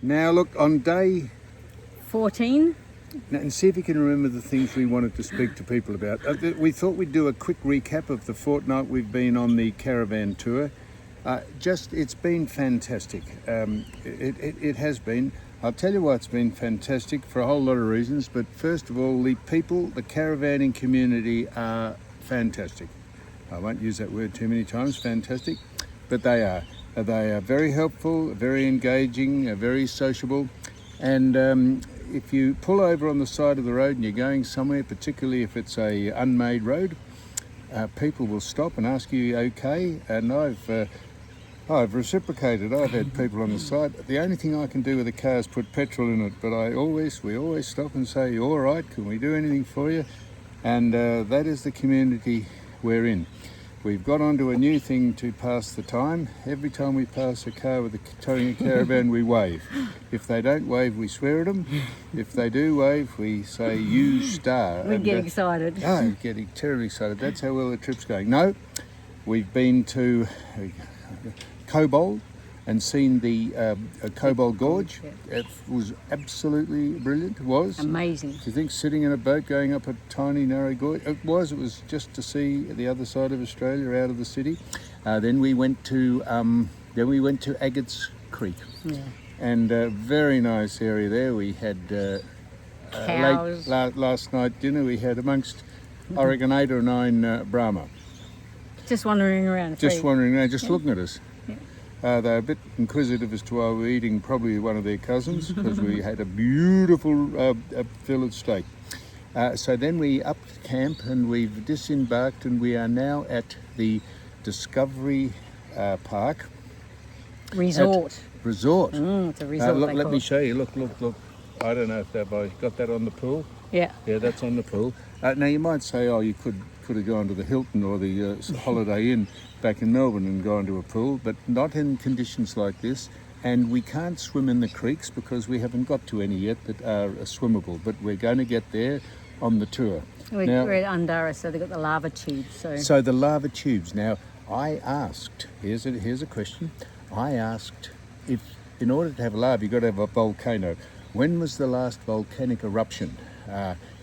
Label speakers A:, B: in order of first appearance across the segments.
A: Now look, on day
B: 14.
A: and see if you can remember the things we wanted to speak to people about. We thought we'd do a quick recap of the fortnight we've been on the caravan tour. It's been fantastic. It has been. I'll tell you why it's been fantastic for a whole lot of reasons, but first of all, the people, the caravanning community are fantastic. I won't use that word too many times, fantastic, but they are. They are very helpful, very engaging, very sociable, and if you pull over on the side of the road and you're going somewhere, particularly if it's a unmade road, people will stop and ask you, okay? And I've reciprocated. I've had people on the side. The only thing I can do with a car is put petrol in it, but we always stop and say, you all right? Can we do anything for you? And that is the community we're in. We've got onto a new thing to pass the time. Every time we pass a car with towing a caravan, we wave. If they don't wave, we swear at them. If they do wave, we say, you star.
B: We get excited.
A: Oh, getting terribly excited. That's how well the trip's going. No, we've been to Cobbold and seen the Cobbold Gorge. It was absolutely brilliant. It was
B: amazing.
A: Do you think sitting in a boat going up a tiny narrow gorge? It was just to see the other side of Australia out of the city. Then we went to Agates Creek, and a very nice area there. We had
B: cows.
A: Last night dinner. We had amongst I reckon 8 or 9 Brahma.
B: Just wandering around.
A: Wandering around, looking at us. They're a bit inquisitive as to why we're eating probably one of their cousins, because we had a beautiful filleted steak. So then we upped camp and we've disembarked, and we are now at the Discovery Park.
B: Resort.
A: It's a resort. Let me show you. Look. I don't know if I got that on the pool.
B: Yeah,
A: that's on the pool. Now you might say, oh, you could have gone to the Hilton or the Holiday Inn back in Melbourne and gone to a pool, but not in conditions like this. And we can't swim in the creeks because we haven't got to any yet that are swimmable, but we're going to get there on the tour.
B: We're at Undara, so they've got the lava tubes.
A: So the lava tubes. Now, I asked, here's a question. I asked if in order to have a lava, you've got to have a volcano. When was the last volcanic eruption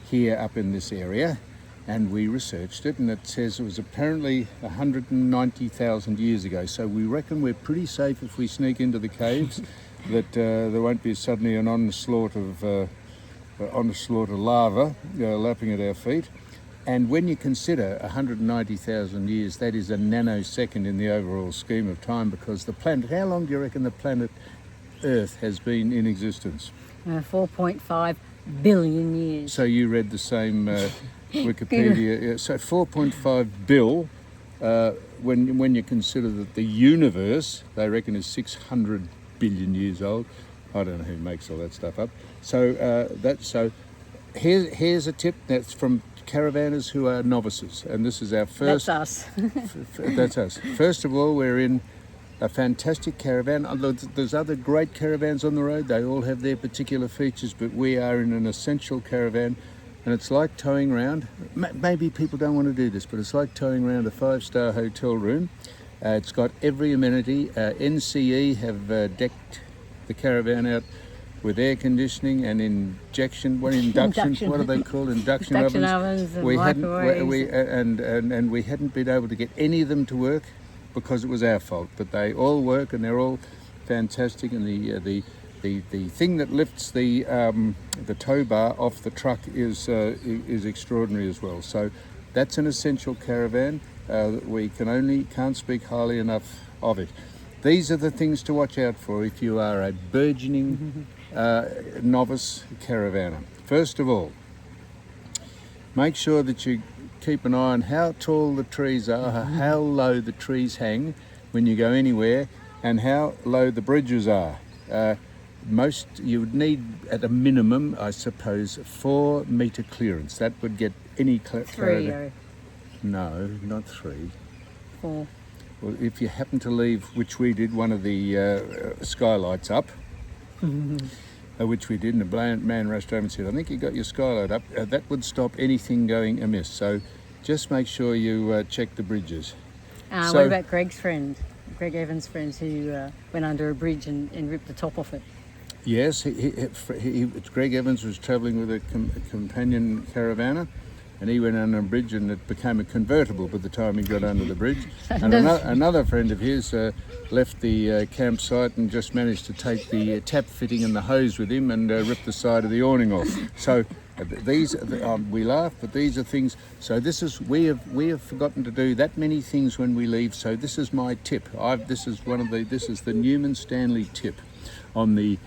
A: here up in this area? And we researched it, and it says it was apparently 190,000 years ago. So we reckon we're pretty safe if we sneak into the caves, that there won't be suddenly an onslaught of lava lapping at our feet. And when you consider 190,000 years, that is a nanosecond in the overall scheme of time, because the planet, how long do you reckon the planet Earth has been in existence?
B: 4.5 billion years.
A: So you read the same Wikipedia. So 4.5 bill, when you consider that the universe, they reckon, is 600 billion years old. I don't know who makes all that stuff up. So here's a tip that's from caravanners who are novices, and this is our first.
B: That's us.
A: That's us. First of all, we're in a fantastic caravan. There's other great caravans on the road. They all have their particular features, but we are in an essential caravan, and it's like towing around. Maybe people don't want to do this, but it's like towing around a 5-star hotel room. It's got every amenity. NCE have decked the caravan out with air conditioning and induction. What are they called? Induction
B: ovens and microwaves.
A: And we hadn't been able to get any of them to work because it was our fault. But they all work and they're all fantastic. And the thing that lifts the tow bar off the truck is extraordinary as well. So that's an essential caravan. We can't speak highly enough of it. These are the things to watch out for if you are a burgeoning novice caravaner. First of all, make sure that you keep an eye on how tall the trees are, how low the trees hang when you go anywhere, and how low the bridges are. You would need, at a minimum, I suppose, 4 metre clearance. That would get any clarity. No, not 3.
B: 4.
A: Well, if you happen to leave, which we did, one of the skylights up, which we did, and the man rushed over and said, I think you got your skylight up. That would stop anything going amiss. So just make sure you check the bridges.
B: What about Greg Evans' friend, who went under a bridge and ripped the top off it?
A: Yes, Greg Evans was travelling with a companion caravaner, and he went under a bridge, and it became a convertible by the time he got under the bridge. And another friend of his left the campsite and just managed to take the tap fitting and the hose with him and rip the side of the awning off. So these, we laugh, but these are things. So this is we have forgotten to do that many things when we leave. So this is my tip. This is the Newman Stanley tip on the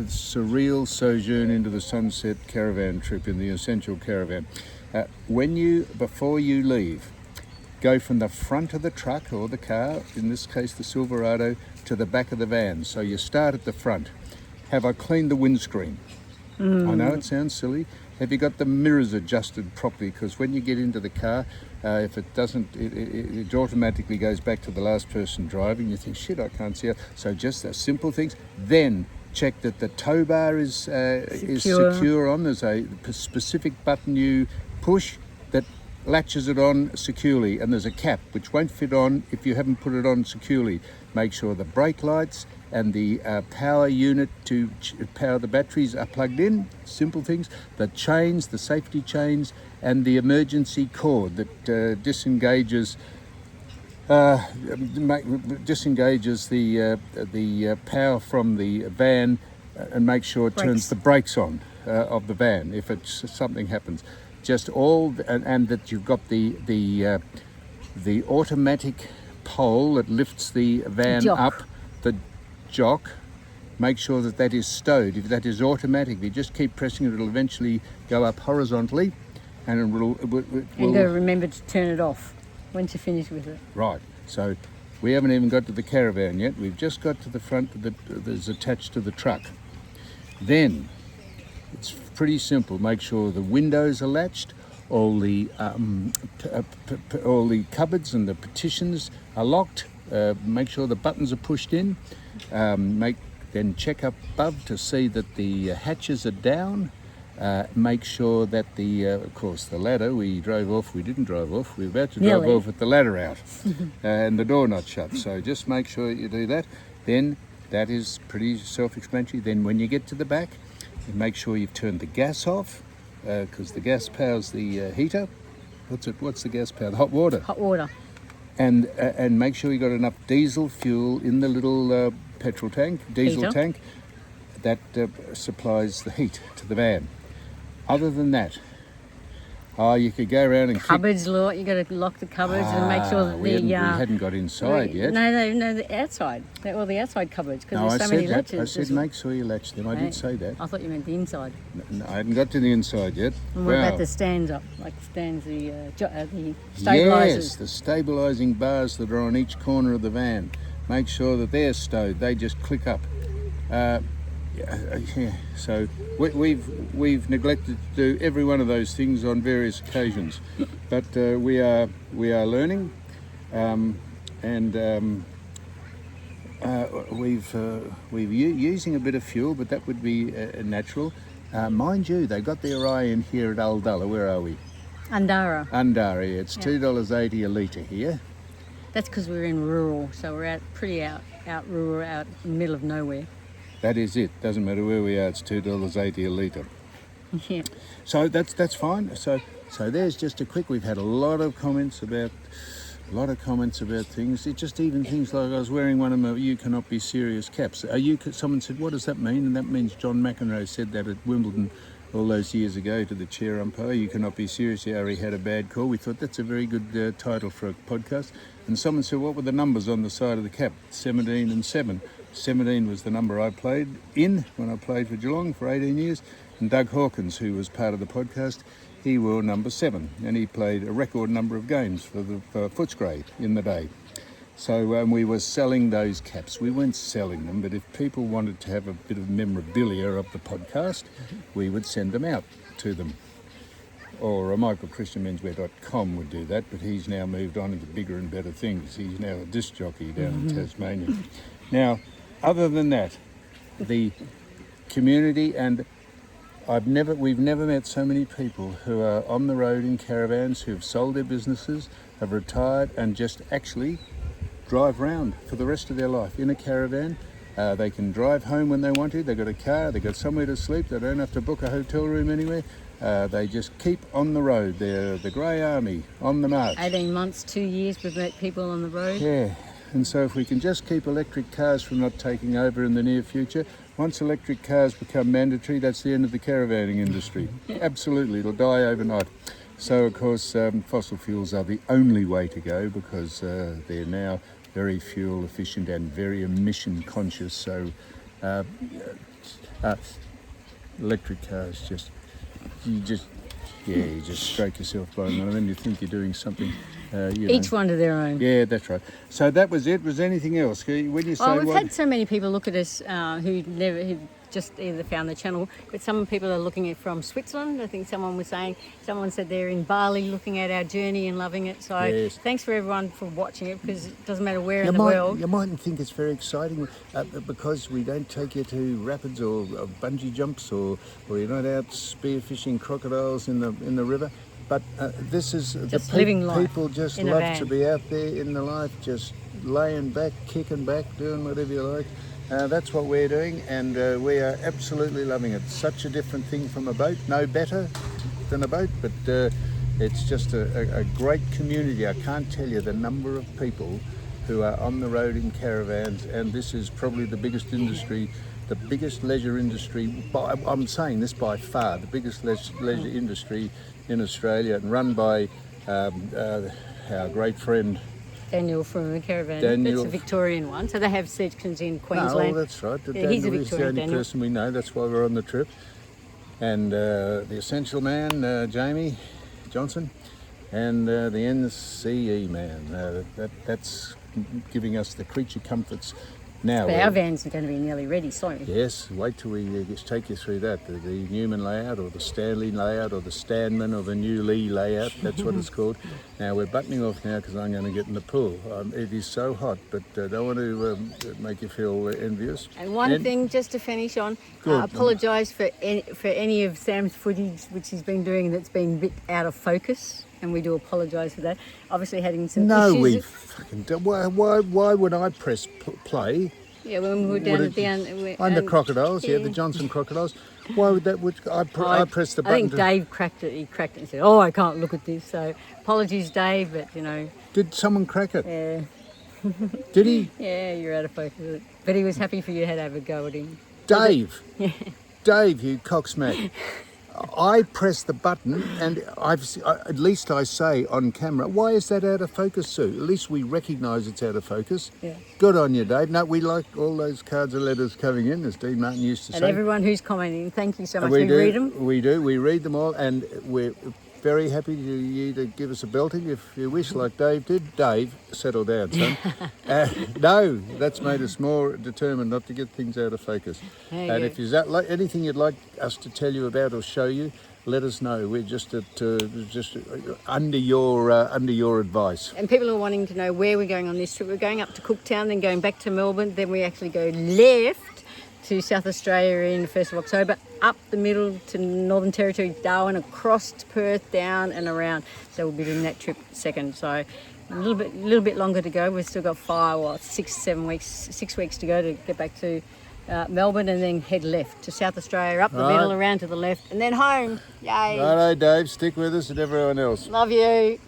A: surreal sojourn into the sunset caravan trip in the Essential Caravan. Before you leave, go from the front of the truck or the car, in this case the Silverado, to the back of the van. So you start at the front. Have I cleaned the windscreen? I know it sounds silly. Have you got the mirrors adjusted properly? Because when you get into the car, if it doesn't, it automatically goes back to the last person driving. You think, shit, I can't see it. So just those simple things. Then check that the tow bar is secure on. There's a specific button you push that latches it on securely, and there's a cap which won't fit on if you haven't put it on securely. Make sure the brake lights and the power unit to power the batteries are plugged in. Simple things. The chains, the safety chains, and the emergency cord that disengages the power from the van and make sure it turns the brakes on of the van if something happens. Just all, and that you've got the automatic pole that lifts the van up, the jock. Make sure that is stowed. If that is automatic, if you just keep pressing it, it'll eventually go up horizontally, and it will.
B: You've got to remember to turn it off once you finish with it.
A: Right. So we haven't even got to the caravan yet. We've just got to the front that's attached to the truck. Then it's pretty simple. Make sure the windows are latched. All the cupboards and the partitions are locked. Make sure the buttons are pushed in. Then check up above to see that the hatches are down. Make sure that of course, the ladder, we drove off, we didn't drive off, we were about to drive off with the ladder out and the door not shut. So just make sure you do that. Then that is pretty self-explanatory. Then when you get to the back, you make sure you've turned the gas off, because the gas powers the heater. What's the gas power? The hot water.
B: Hot water.
A: And make sure you got enough diesel fuel in the little petrol tank, diesel tank, that supplies the heat to the van. Other than that, you could go around and
B: cupboards. You got to lock the cupboards and make sure that
A: we hadn't got inside yet.
B: No, the outside. All the outside cupboards, because there's so many latches.
A: I said make sure you latch them. I did say that.
B: I thought you meant the inside.
A: No, I hadn't got to the inside yet.
B: And what about the stands up? Like stands, the stabilisers?
A: Yes, the stabilising bars that are on each corner of the van. Make sure that they're stowed. They just click up. So we've neglected to do every one of those things on various occasions, but we are learning, and we're using a bit of fuel, but that would be natural. Mind you, they got their eye in here at Ulladulla. Where are we?
B: Undara.
A: Undara. It's $2.80 a litre here.
B: That's because we're in rural, so we're pretty out rural, out in the middle of nowhere.
A: That is it. Doesn't matter where we are. It's $2.80 a litre.
B: Yeah.
A: So that's fine. So there's just a quick. We've had a lot of comments about things. It's just even things like I was wearing one of my "You Cannot Be Serious" caps. Someone said, "What does that mean?" And that means John McEnroe said that at Wimbledon all those years ago to the chair umpire. "You cannot be serious." He had a bad call. We thought that's a very good title for a podcast. And someone said, "What were the numbers on the side of the cap?" 17 and 7. 17 was the number I played in when I played for Geelong for 18 years. And Doug Hawkins, who was part of the podcast, he wore number 7. And he played a record number of games for Footscray in the day. So we were selling those caps. We weren't selling them, but if people wanted to have a bit of memorabilia of the podcast, we would send them out to them. Or michaelchristianmenswear.com would do that, but he's now moved on into bigger and better things. He's now a disc jockey down in Tasmania. Now, other than that, the community, and we've never met so many people who are on the road in caravans, who've sold their businesses, have retired, and just actually drive round for the rest of their life in a caravan They can drive home when they want to. They've got a car. They've got somewhere to sleep. They don't have to book a hotel room anywhere. They just keep on the road. They're the Grey Army on the march.
B: 18 months, 2 years, we've met people on the road.
A: Yeah, and so if we can just keep electric cars from not taking over in the near future, once electric cars become mandatory, that's the end of the caravanning industry. Absolutely, it'll die overnight. So of course, fossil fuels are the only way to go because they're now very fuel efficient and very emission conscious. So electric cars you just stroke yourself by them and then you think you're doing something.
B: Each one to their own.
A: Yeah, that's right. So that was it. Was there anything else? When you say
B: Oh, we've had so many people look at us who just either found the channel, but some people are looking at from Switzerland. I think someone said they're in Bali looking at our journey and loving it. So
A: Yes.
B: thanks for everyone for watching it because it doesn't matter where in the world.
A: You mightn't think it's very exciting because we don't take you to rapids or bungee jumps or you're not out spearfishing crocodiles in the river. But this is
B: Just living life
A: people just
B: in a
A: love
B: van.
A: to be out there in the life, just laying back, kicking back, doing whatever you like. That's what we're doing, and we are absolutely loving it. Such a different thing from a boat, no better than a boat, but it's just a great community. I can't tell you the number of people who are on the road in caravans, and this is probably the biggest industry, the biggest leisure industry, I'm saying this by far, the biggest leisure industry in Australia, and run by our great friend
B: Daniel from the caravan.
A: Daniel.
B: That's a Victorian one. So they have sections in Queensland.
A: No, that's right.
B: Yeah, he's a
A: Daniel is the
B: Victorian
A: only
B: Daniel.
A: person we know. That's why we're on the trip. And the Essential Man, Jamie Johnson, and the NCE man. That's giving us the creature comforts now.
B: But our van's going to be nearly ready soon.
A: Yes, wait till we just take you through that. The Newman layout or the Stanley layout or the Stanman or the New Lee layout, that's what it's called. Now we're buttoning off now because I'm going to get in the pool. It is so hot, but I don't want to make you feel envious.
B: And one thing just to finish on,
A: Good.
B: apologise for any of Sam's footage which he's been doing that's been a bit out of focus. And we do apologise for that. Obviously having some
A: No,
B: issues.
A: we fucking don't. Why would I press play?
B: Yeah, when we were down at the end.
A: I'm the crocodiles, the Johnson crocodiles. Why would that? I press the
B: I
A: button.
B: think Dave cracked it. He cracked it and said, "Oh, I can't look at this." So apologies, Dave, but
A: Did someone crack it?
B: yeah,
A: Did he?
B: yeah, you're out of focus. But he was happy for you to have a go at him.
A: Dave. Dave, you cocksmack. I press the button, and at least I say on camera, why is that out of focus, Sue? At least we recognise it's out of focus.
B: Yeah.
A: Good on you, Dave. No, we like all those cards and letters coming in, as Dean Martin used to
B: And
A: say.
B: everyone who's commenting, thank you so much.
A: We do,
B: read them.
A: We do. We read them all, and we're very happy to give us a belting if you wish, like Dave did. Dave, settle down, son. No, that's made us more determined not to get things out of focus.
B: There you
A: And
B: go.
A: if there's anything you'd like us to tell you about or show you, let us know. We're just under your advice.
B: And people are wanting to know where we're going on this trip. We're going up to Cooktown, then going back to Melbourne. Then we actually go left to South Australia in the 1st of October, up the middle to Northern Territory, Darwin, across to Perth, down and around. So we'll be doing that trip second. So a little bit longer to go. We've still got 6 weeks to go to get back to Melbourne, and then head left to South Australia, up the middle, around to the left, and then home. Yay!
A: Righto, Dave, stick with us and everyone else.
B: Love you.